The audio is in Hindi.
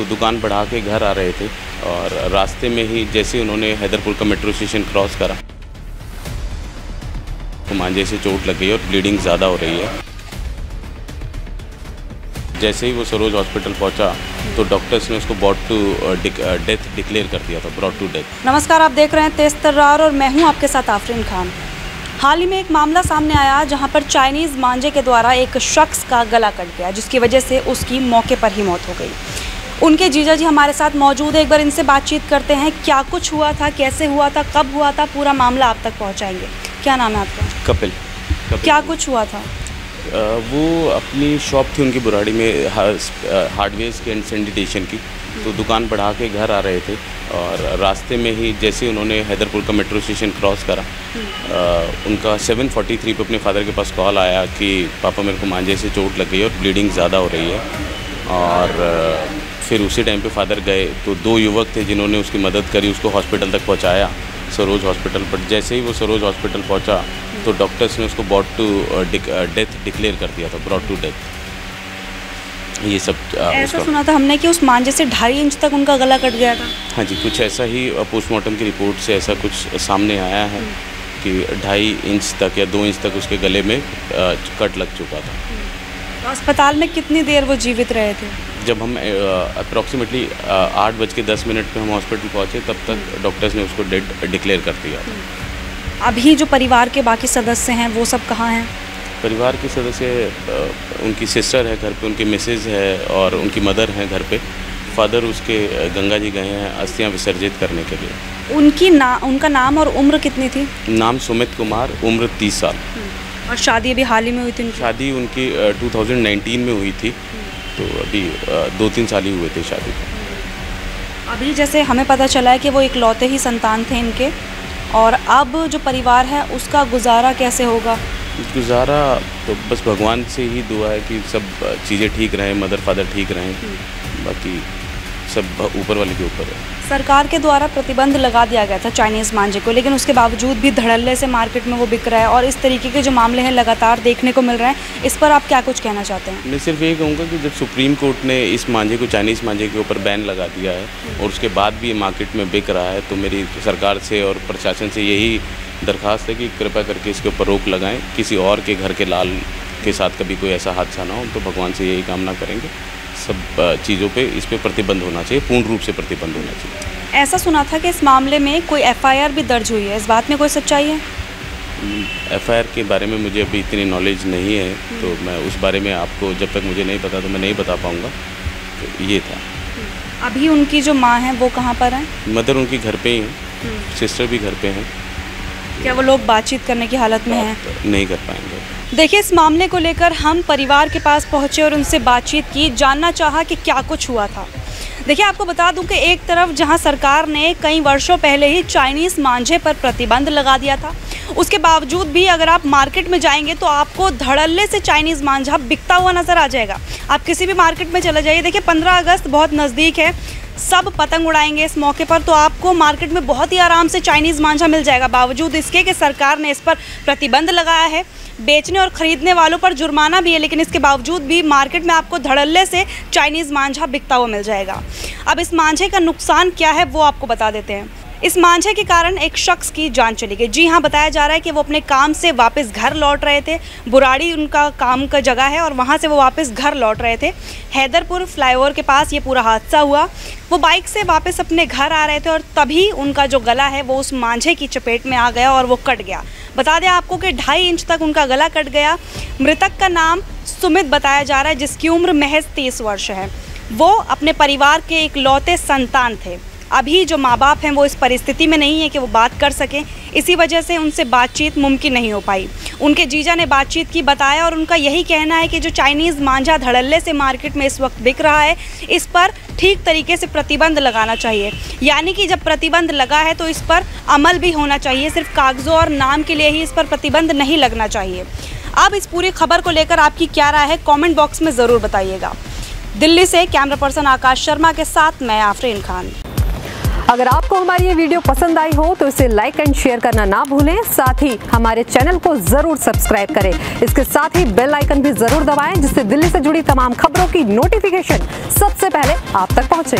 तो दुकान बढ़ा के घर आ रहे थे और रास्ते में ही जैसे उन्होंने हैदरपुर का मेट्रो स्टेशन क्रॉस करा तो मांझे से चोट लग गई और ब्लीडिंग ज़्यादा हो रही है। जैसे ही वो सरोज हॉस्पिटल पहुंचा तो डॉक्टर्स ने उसको ब्रॉट टू डेथ डिक्लेयर कर दिया था, ब्रॉट टू डेथ। नमस्कार, आप देख रहे हैं तेज तर्रार और मैं हूं आपके साथ आफरीन खान। हाल ही में एक मामला सामने आया जहां पर चाइनीज़ मांझे के द्वारा एक शख्स का गला कट गया, जिसकी वजह से उसकी मौके पर ही मौत हो गई। उनके जीजा जी हमारे साथ मौजूद है, एक बार इनसे बातचीत करते हैं। क्या कुछ हुआ था, कैसे हुआ था, कब हुआ था, पूरा मामला आप तक पहुँचाएंगे। क्या नाम है आपका? कपिल। क्या कुछ हुआ था? वो अपनी शॉप थी उनकी बुराड़ी में हार्डवेयर की एंड सैनिटेशन की, तो दुकान बढ़ा के घर आ रहे थे और रास्ते में ही जैसे उन्होंने हैदरपुर का मेट्रो स्टेशन क्रॉस करा उनका 7:43 पे अपने फादर के पास कॉल आया कि पापा मेरे को मांझे से चोट लग गई है और ब्लीडिंग ज़्यादा हो रही है। और फिर उसी टाइम पे फादर गए तो 2 युवक थे जिन्होंने उसकी मदद करी, उसको हॉस्पिटल तक पहुँचाया, सरोज हॉस्पिटल पर। जैसे ही वो सरोज हॉस्पिटल पहुंचा तो डॉक्टर्स ने उसको ब्रॉट टू डेथ डिक्लेयर कर दिया था, ब्रॉट टू डेथ। ये सब ऐसा सुना था हमने कि उस मांझे से 2.5 इंच तक उनका गला कट गया था। हाँ जी, कुछ ऐसा ही पोस्टमार्टम की रिपोर्ट से ऐसा कुछ सामने आया है कि 2.5 इंच तक या 2 इंच तक उसके गले में कट लग चुका था। तो अस्पताल में कितनी देर वो जीवित रहे थे? जब हम अप्रॉक्सीमेटली 8:10 पे हम हॉस्पिटल पहुँचे तब तक डॉक्टर्स ने उसको डेड डिक्लेयर कर दिया था। अभी जो परिवार के बाकी सदस्य हैं वो सब कहाँ हैं? परिवार के सदस्य उनकी सिस्टर है घर पे, उनकी मिसेज है और उनकी मदर हैं घर पे। फादर उसके गंगा जी गए हैं अस्थियां विसर्जित करने के लिए। उनका नाम और उम्र कितनी थी? नाम सुमित कुमार, उम्र 30 साल। और शादी अभी हाल ही में हुई थी उनकी? शादी उनकी 2019 में हुई थी, तो अभी 2-3 साल ही हुए थे शादी को। अभी जैसे हमें पता चला है कि वो इकलौते ही संतान थे इनके, और अब जो परिवार है उसका गुजारा कैसे होगा? गुजारा तो बस भगवान से ही दुआ है कि सब चीज़ें ठीक रहें, मदर फादर ठीक रहें, बाकी सब ऊपर वाले के ऊपर है। सरकार के द्वारा प्रतिबंध लगा दिया गया था चाइनीज़ मांझे को, लेकिन उसके बावजूद भी धड़ल्ले से मार्केट में वो बिक रहा है और इस तरीके के जो मामले हैं लगातार देखने को मिल रहे हैं। इस पर आप क्या कुछ कहना चाहते हैं? मैं सिर्फ ये कहूँगा कि जब सुप्रीम कोर्ट ने इस मांझे को, चाइनीज़ मांझे के ऊपर बैन लगा दिया है और उसके बाद भी ये मार्केट में बिक रहा है, तो मेरी सरकार से और प्रशासन से यही दरख्वास्त है कि कृपया करके इसके ऊपर रोक लगाएं। किसी और के घर के लाल के साथ कभी कोई ऐसा हादसा ना हो, तो भगवान से यही कामना करेंगे। सब चीज़ों पे इस पे प्रतिबंध होना चाहिए, पूर्ण रूप से प्रतिबंध होना चाहिए। ऐसा सुना था कि इस मामले में कोई FIR भी दर्ज हुई है, इस बात में कोई सच्चाई है? FIR के बारे में मुझे अभी इतनी नॉलेज नहीं है, तो मैं उस बारे में आपको जब तक मुझे नहीं पता तो मैं नहीं बता पाऊँगा। तो ये था। अभी उनकी जो माँ है वो कहाँ पर है? मदर उनकी घर पे ही है, सिस्टर भी घर पे हैं। क्या वो लोग बातचीत करने की हालत में हैं? नहीं कर पाएंगे। देखिए, इस मामले को लेकर हम परिवार के पास पहुंचे और उनसे बातचीत की, जानना चाहा कि क्या कुछ हुआ था। देखिए, आपको बता दूं कि एक तरफ जहां सरकार ने कई वर्षों पहले ही चाइनीज़ मांझे पर प्रतिबंध लगा दिया था, उसके बावजूद भी अगर आप मार्केट में जाएंगे तो आपको धड़ल्ले से चाइनीज़ मांझा बिकता हुआ नज़र आ जाएगा। आप किसी भी मार्केट में चले जाइए, देखिए 15 अगस्त बहुत नज़दीक है, सब पतंग उड़ाएंगे इस मौके पर, तो आपको मार्केट में बहुत ही आराम से चाइनीज़ मांझा मिल जाएगा। बावजूद इसके कि सरकार ने इस पर प्रतिबंध लगाया है, बेचने और ख़रीदने वालों पर जुर्माना भी है, लेकिन इसके बावजूद भी मार्केट में आपको धड़ल्ले से चाइनीज़ मांझा बिकता हुआ मिल जाएगा। अब इस मांझे का नुकसान क्या है वो आपको बता देते हैं। इस मांझे के कारण एक शख्स की जान चली गई। जी हाँ, बताया जा रहा है कि वो अपने काम से वापस घर लौट रहे थे। बुराड़ी उनका काम का जगह है और वहाँ से वो वापस घर लौट रहे थे। हैदरपुर फ्लाईओवर के पास ये पूरा हादसा हुआ। वो बाइक से वापस अपने घर आ रहे थे और तभी उनका जो गला है वो उस मांझे की चपेट में आ गया और वो कट गया। बता दें आपको कि 2.5 इंच तक उनका गला कट गया। मृतक का नाम सुमित बताया जा रहा है, जिसकी उम्र महज 30 वर्ष है। वो अपने परिवार के इकलौते संतान थे। अभी जो माँ बाप हैं वो इस परिस्थिति में नहीं है कि वो बात कर सकें, इसी वजह से उनसे बातचीत मुमकिन नहीं हो पाई। उनके जीजा ने बातचीत की, बताया, और उनका यही कहना है कि जो चाइनीज़ मांझा धड़ल्ले से मार्केट में इस वक्त बिक रहा है, इस पर ठीक तरीके से प्रतिबंध लगाना चाहिए। यानी कि जब प्रतिबंध लगा है तो इस पर अमल भी होना चाहिए, सिर्फ कागज़ों और नाम के लिए ही इस पर प्रतिबंध नहीं लगना चाहिए। अब इस पूरी खबर को लेकर आपकी क्या राय है, कॉमेंट बॉक्स में ज़रूर बताइएगा। दिल्ली से कैमरा पर्सन आकाश शर्मा के साथ मैं आफरीन खान। अगर आपको हमारी ये वीडियो पसंद आई हो तो इसे लाइक एंड शेयर करना ना भूलें। साथ ही हमारे चैनल को जरूर सब्सक्राइब करें। इसके साथ ही बेल आइकन भी जरूर दबाएं, जिससे दिल्ली से जुड़ी तमाम खबरों की नोटिफिकेशन सबसे पहले आप तक पहुंचे।